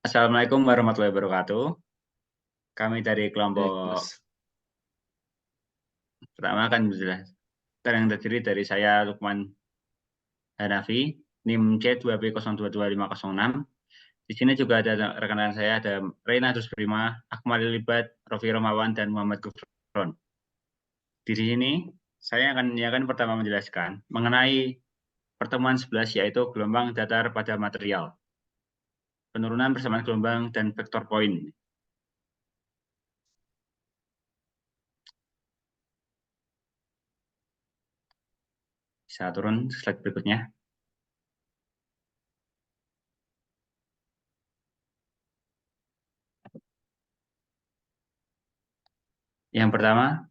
Assalamualaikum warahmatullahi wabarakatuh. Kami dari Baik, kelompok Mas. pertama akan menjelaskan yang terdiri dari saya Lukman Hanafi, NIM C2B022506. Di sini juga ada rekan-rekan saya, ada Reina Dusprima, Akmal Libat, Rofi Romawan, dan Muhammad Gufron. Di sini saya akan pertama menjelaskan mengenai pertemuan 11, yaitu gelombang datar pada material, penurunan persamaan gelombang, dan vektor poin. Bisa turun slide berikutnya. Yang pertama,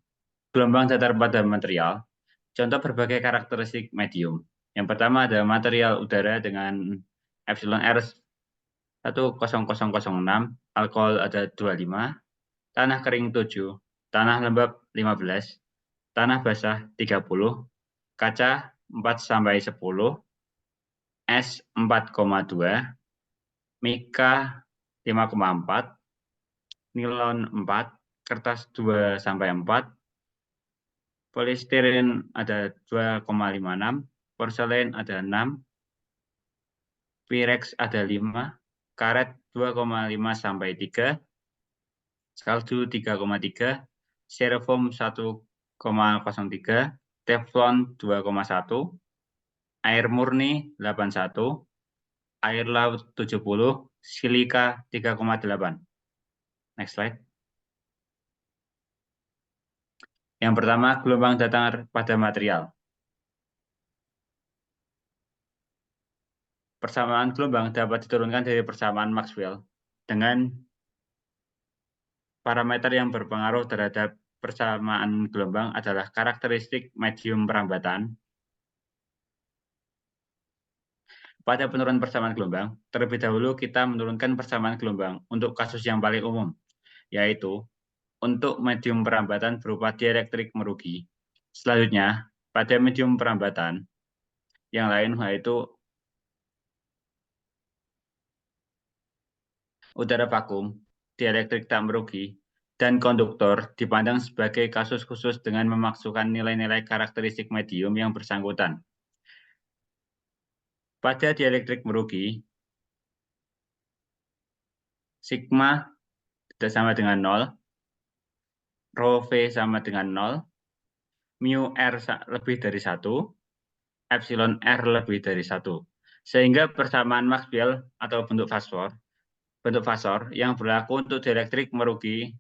gelombang datar pada material. Contoh berbagai karakteristik medium. Yang pertama ada material udara dengan epsilon R 10006, alkohol ada 25, tanah kering 7, tanah lembab 15, tanah basah 30, kaca 4-10, es 4,2, mika 5,4, nilon 4, kertas 2-4, polistiren ada 2,56, porselen ada 6, Pirex ada 5, karet 2,5-3, salju 3,3, styrofoam 1,03, teflon 2,1, air murni 81, air laut 70, silika 3,8. Next slide. Yang pertama, gelombang datar pada material. Persamaan gelombang dapat diturunkan dari persamaan Maxwell dengan parameter yang berpengaruh terhadap persamaan gelombang adalah karakteristik medium perambatan. Pada penurunan persamaan gelombang, terlebih dahulu kita menurunkan persamaan gelombang untuk kasus yang paling umum, yaitu untuk medium perambatan berupa dielektrik merugi. Selanjutnya, pada medium perambatan yang lain, yaitu udara vakum, dielektrik tak merugi, dan konduktor dipandang sebagai kasus khusus dengan memasukkan nilai-nilai karakteristik medium yang bersangkutan. Pada dielektrik merugi, sigma tidak sama dengan 0, rho V sama dengan 0, mu R lebih dari 1, epsilon R lebih dari 1. Sehingga persamaan Maxwell atau bentuk fasor yang berlaku untuk dielektrik merugi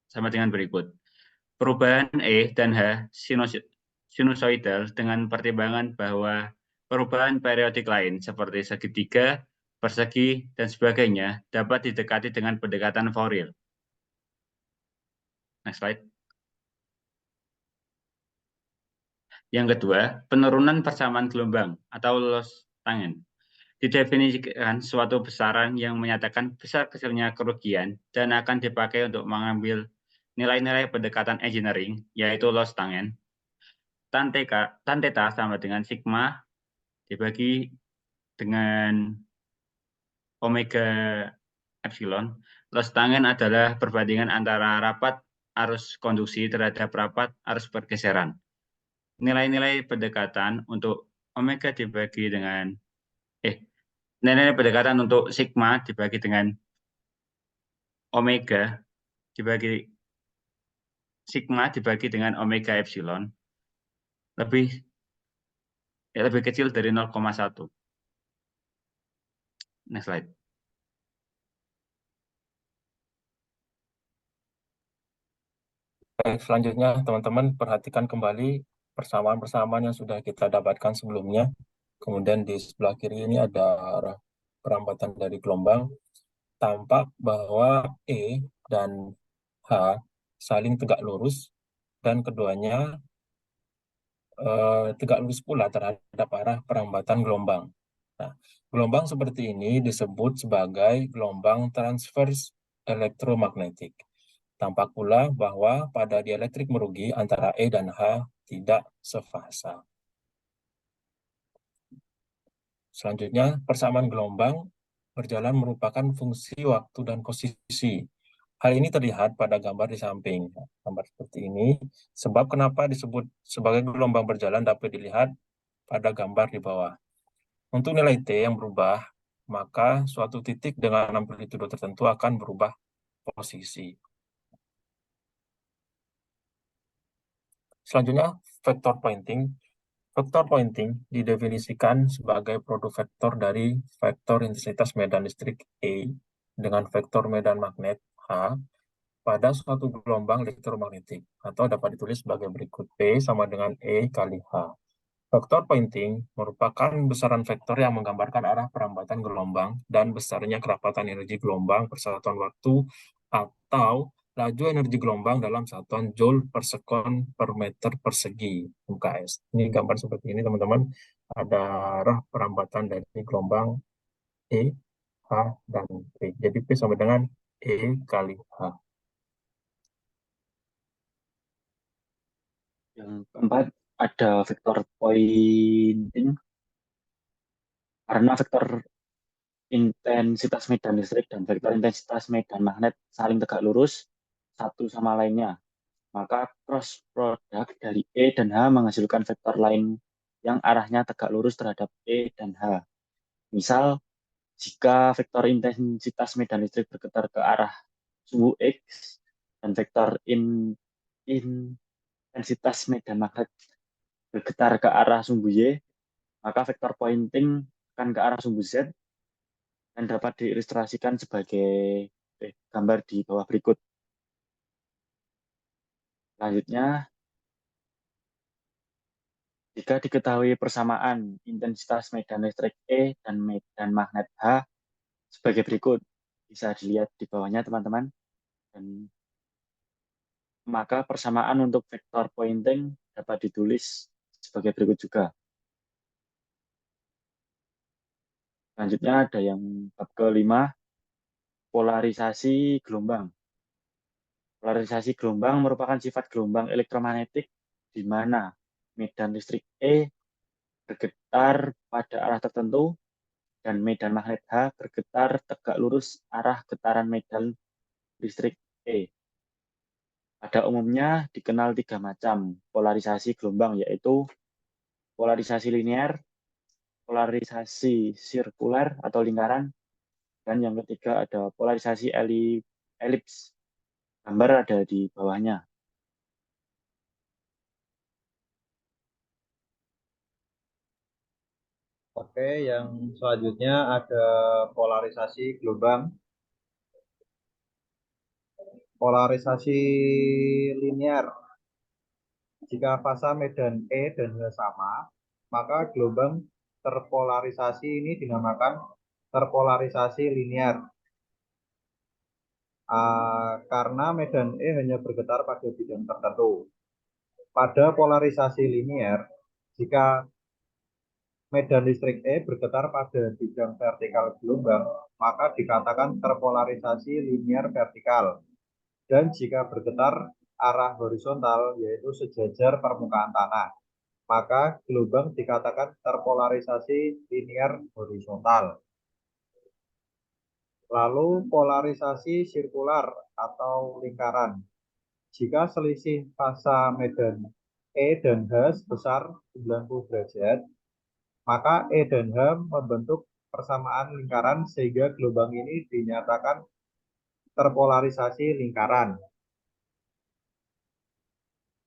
sama dengan berikut. Perubahan E dan H sinusoidal dengan pertimbangan bahwa perubahan periodik lain seperti segitiga, persegi, dan sebagainya dapat didekati dengan pendekatan Fourier. Next slide. Yang kedua, penurunan persamaan gelombang atau loss tangen. Didefinisikan suatu besaran yang menyatakan besar kecilnya kerugian dan akan dipakai untuk mengambil nilai-nilai pendekatan engineering, yaitu loss tangen. Tan theta sama dengan sigma dibagi dengan omega epsilon. Loss tangen adalah perbandingan antara rapat arus konduksi terhadap rapat arus pergeseran. Nilai-nilai pendekatan untuk omega dibagi dengan nilai pendekatan untuk sigma dibagi dengan omega dibagi sigma dibagi dengan omega epsilon lebih kecil dari 0,1. Next slide. Baik, selanjutnya teman-teman perhatikan kembali persamaan-persamaan yang sudah kita dapatkan sebelumnya. Kemudian di sebelah kiri ini ada perambatan dari gelombang. Tampak bahwa E dan H saling tegak lurus dan keduanya tegak lurus pula terhadap arah perambatan gelombang. Nah, gelombang seperti ini disebut sebagai gelombang transvers elektromagnetik. Tampak pula bahwa pada dielektrik merugi antara E dan H tidak sefasa. Selanjutnya, persamaan gelombang berjalan merupakan fungsi waktu dan posisi. Hal ini terlihat pada gambar di samping. Gambar seperti ini. Sebab kenapa disebut sebagai gelombang berjalan dapat dilihat pada gambar di bawah. Untuk nilai T yang berubah, maka suatu titik dengan amplitudo tertentu akan berubah posisi. Selanjutnya, vector pointing. Vektor pointing didefinisikan sebagai produk vektor dari vektor intensitas medan listrik E dengan vektor medan magnet H pada suatu gelombang elektromagnetik, atau dapat ditulis sebagai berikut: P sama dengan E kali H. Vektor pointing merupakan besaran vektor yang menggambarkan arah perambatan gelombang dan besarnya kerapatan energi gelombang per satuan waktu atau laju energi gelombang dalam satuan joule per sekon per meter persegi UKS. Ini gambar seperti ini teman-teman. Ada arah perambatan dari gelombang E, H, dan P. Jadi P sama dengan E kali H. Yang keempat ada vektor pointing karena vektor intensitas medan listrik dan vektor intensitas medan magnet saling tegak lurus satu sama lainnya. Maka cross product dari E dan H menghasilkan vektor lain yang arahnya tegak lurus terhadap E dan H. Misal, jika vektor intensitas medan listrik bergetar ke arah sumbu X dan vektor intensitas medan magnet bergetar ke arah sumbu Y, maka vektor pointing akan ke arah sumbu Z dan dapat diilustrasikan sebagai gambar di bawah berikut. Selanjutnya, jika diketahui persamaan intensitas medan listrik E dan medan magnet H sebagai berikut, bisa dilihat di bawahnya teman-teman, dan maka persamaan untuk vektor pointing dapat ditulis sebagai berikut juga. Selanjutnya ada yang bab kelima, polarisasi gelombang. Polarisasi gelombang merupakan sifat gelombang elektromagnetik di mana medan listrik E bergetar pada arah tertentu dan medan magnet H bergetar tegak lurus arah getaran medan listrik E. Pada umumnya dikenal tiga macam polarisasi gelombang, yaitu polarisasi linear, polarisasi sirkular atau lingkaran, dan yang ketiga ada polarisasi elips. Gambar ada di bawahnya. Oke, yang selanjutnya ada polarisasi gelombang. Polarisasi linear. Jika fasa medan E dan H sama, maka gelombang terpolarisasi ini dinamakan terpolarisasi linear. Karena medan E hanya bergetar pada bidang tertentu. Pada polarisasi linear, jika medan listrik E bergetar pada bidang vertikal gelombang, maka dikatakan terpolarisasi linear vertikal. Dan jika bergetar arah horizontal, yaitu sejajar permukaan tanah, maka gelombang dikatakan terpolarisasi linear horizontal. Lalu polarisasi sirkular atau lingkaran. Jika selisih fasa medan E dan H sebesar 90 derajat, maka E dan H membentuk persamaan lingkaran sehingga gelombang ini dinyatakan terpolarisasi lingkaran.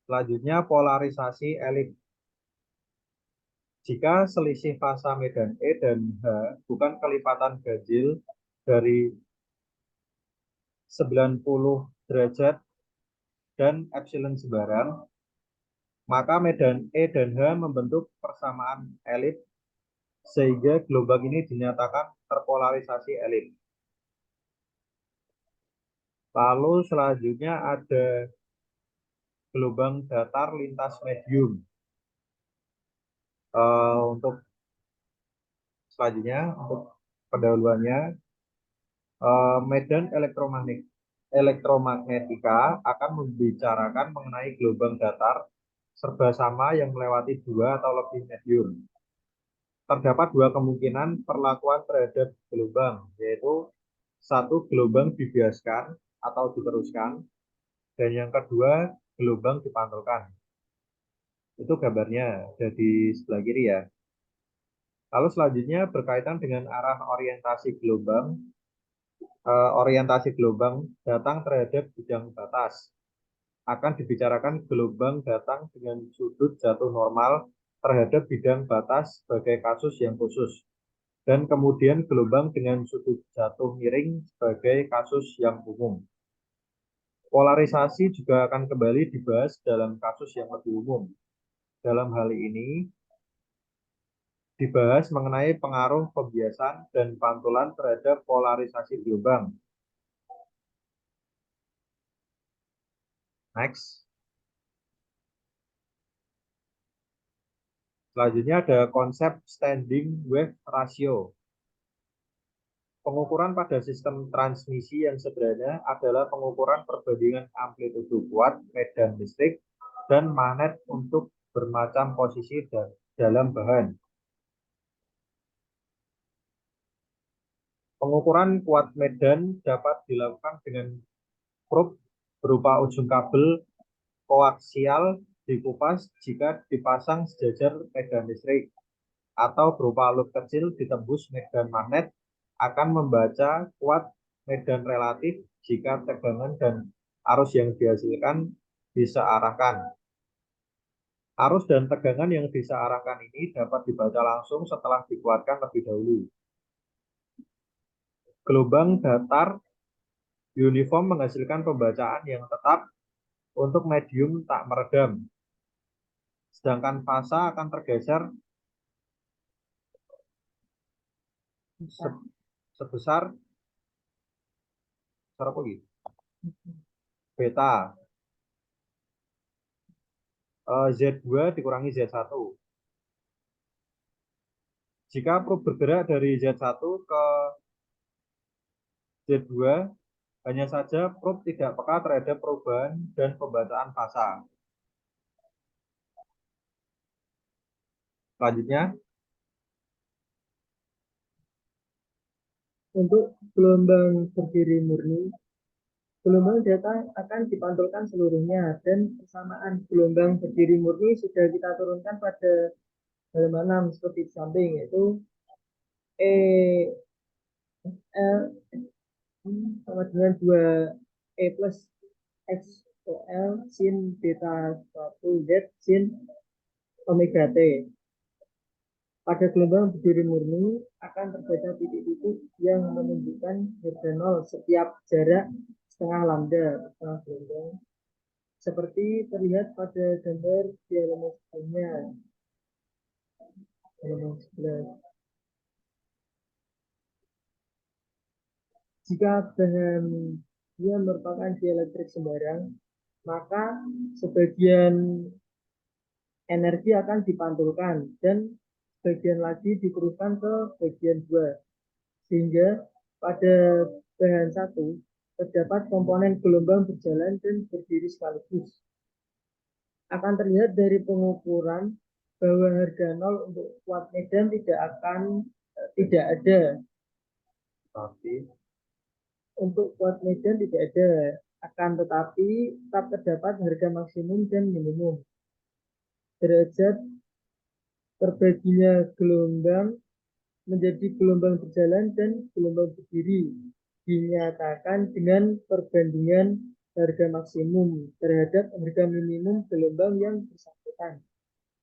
Selanjutnya polarisasi elips. Jika selisih fasa medan E dan H bukan kelipatan ganjil dari 90 derajat dan epsilon sebarang, maka medan E dan H membentuk persamaan elips sehingga gelombang ini dinyatakan terpolarisasi elips. Lalu selanjutnya ada gelombang datar lintas medium. Untuk selanjutnya, untuk pendahuluannya, medan elektromagnetika akan membicarakan mengenai gelombang datar serba sama yang melewati dua atau lebih medium. terdapat dua kemungkinan perlakuan terhadap gelombang, yaitu satu, gelombang dibiaskan atau diteruskan, dan yang kedua, gelombang dipantulkan. Itu gambarnya ada di sebelah kiri ya. Lalu selanjutnya berkaitan dengan arah orientasi gelombang. Orientasi gelombang datang terhadap bidang batas. Akan dibicarakan gelombang datang dengan sudut jatuh normal terhadap bidang batas sebagai kasus yang khusus. Dan kemudian gelombang dengan sudut jatuh miring sebagai kasus yang umum. Polarisasi juga akan kembali dibahas dalam kasus yang lebih umum. Dalam hal ini, dibahas mengenai pengaruh pembiasan dan pantulan terhadap polarisasi gelombang. Next. Selanjutnya ada konsep standing wave ratio. Pengukuran pada sistem transmisi yang sederhana adalah pengukuran perbandingan amplitudo kuat medan listrik dan magnet untuk bermacam posisi dalam bahan. Pengukuran kuat medan dapat dilakukan dengan probe berupa ujung kabel koaksial dikupas jika dipasang sejajar medan listrik, atau berupa loop kecil ditembus medan magnet akan membaca kuat medan relatif jika tegangan dan arus yang dihasilkan disearahkan. Arus dan tegangan yang disearahkan ini dapat dibaca langsung setelah dikuatkan lebih dahulu. Gelombang datar uniform menghasilkan pembacaan yang tetap untuk medium tak meredam. Sedangkan fasa akan tergeser sebesar beta Z2 dikurangi Z1. Jika probe bergerak dari Z1 ke Z2, hanya saja probe tidak peka terhadap perubahan dan pembacaan fasa. Selanjutnya, untuk gelombang berdiri murni, gelombang data akan dipantulkan seluruhnya, dan persamaan gelombang berdiri murni sudah kita turunkan pada halaman 6 seperti di samping, yaitu E L sama dengan 2 E plus X L sin beta 1 Z sin omega T. Pada gelombang berdiri murni akan terbaca titik-titik yang menunjukkan harga nol setiap jarak setengah lambda setengah gelombang, seperti terlihat pada gambar di halaman sebelumnya, halaman 11. Jika bahannya merupakan dielektrik sembarang, maka sebagian energi akan dipantulkan dan sebagian lagi dikeruskan ke bagian 2, sehingga pada bahan 1 terdapat komponen gelombang berjalan dan berdiri sekaligus. Akan terlihat dari pengukuran bahwa harga nol untuk kuat medan tidak ada. tapi Untuk kuat medan tidak ada, akan tetapi tetap terdapat harga maksimum dan minimum. Derajat terbaginya gelombang menjadi gelombang berjalan dan gelombang berdiri dinyatakan dengan perbandingan harga maksimum terhadap harga minimum gelombang yang bersangkutan.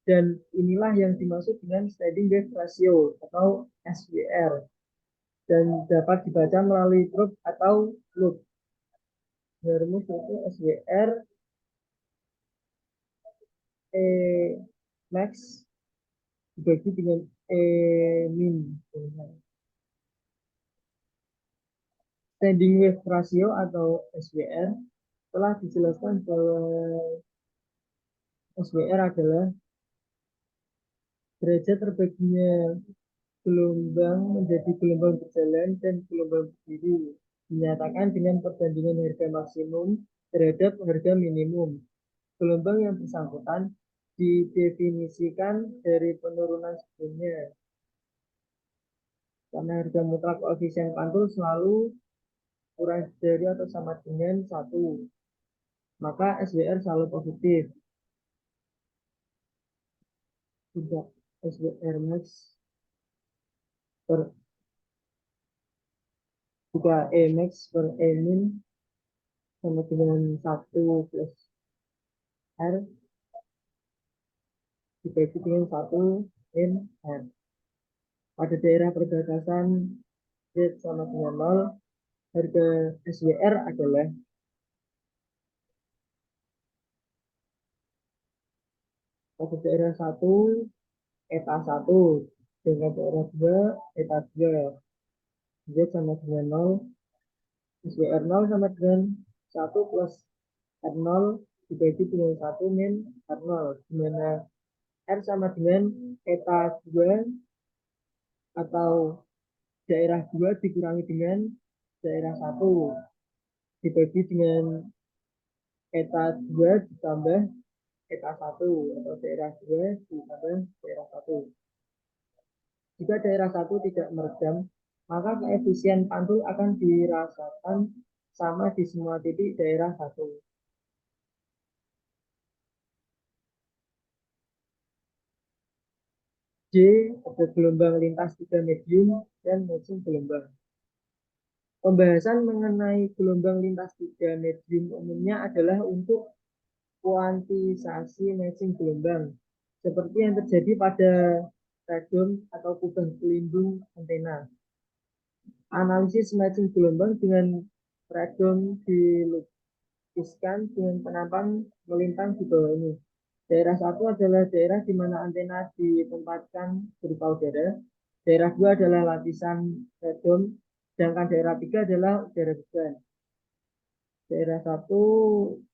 Dan inilah yang dimaksud dengan standing wave ratio atau SWR, dan dapat dibaca melalui probe atau loop. Rumus itu SWR E max dibagi dengan E min. Standing wave ratio atau SWR telah dijelaskan bahwa SWR adalah derajat terbaginya gelombang menjadi gelombang berjalan dan gelombang berdiri dinyatakan dengan perbandingan harga maksimum terhadap harga minimum. Gelombang yang bersangkutan didefinisikan dari penurunan sebelumnya. Karena harga mutlak koefisien pantul selalu kurang dari atau sama dengan 1. Maka SWR selalu positif. Tidak SWR max per jika E max per E min sama dengan 1 plus R dibagi dengan 1 min R. Pada daerah perbatasan Z sama dengan 0, harga SWR adalah pada daerah 1 eta 1 dengan daerah 2 eta 2. Z sama dengan 0, SWR 0 sama dengan 1 plus R0 dibagi dengan 1 min R0, di mana R sama dengan eta 2 atau daerah 2 dikurangi dengan daerah 1 dibagi dengan eta 2 ditambah eta 1 atau daerah 2 ditambah daerah 1. Jika daerah 1 tidak meredam, maka koefisien pantul akan dirasakan sama di semua titik daerah 1. J ada gelombang lintas 3 medium dan matching gelombang. Pembahasan mengenai gelombang lintas 3 medium umumnya adalah untuk kuantisasi matching gelombang, seperti yang terjadi pada radom atau kubah pelindung antena. Analisis matching gelombang dengan radom dilukiskan dengan penampang melintang di bawah ini. Daerah 1 adalah daerah di mana antena ditempatkan berupa udara. Daerah 2 adalah lapisan radom, sedangkan daerah 3 adalah udara beban. Daerah 1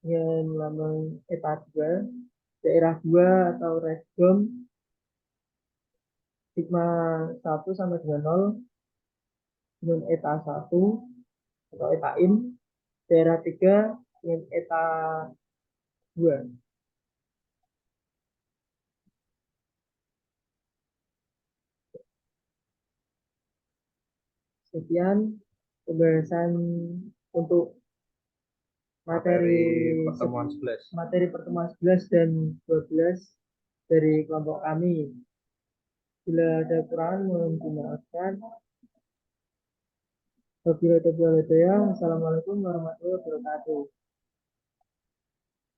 yang lambang eta 2, daerah 2 atau radom sigma 1 sama dengan 0 dengan eta 1 atau eta in, daerah 3 dengan eta 2. Sekian pembahasan untuk materi pertemuan 11 dan 12 dari kelompok kami. Bila ada kekurangan mohon dimaafkan. Wabillahi taufiq wal hidayah. Wassalamualaikum warahmatullahi wabarakatuh.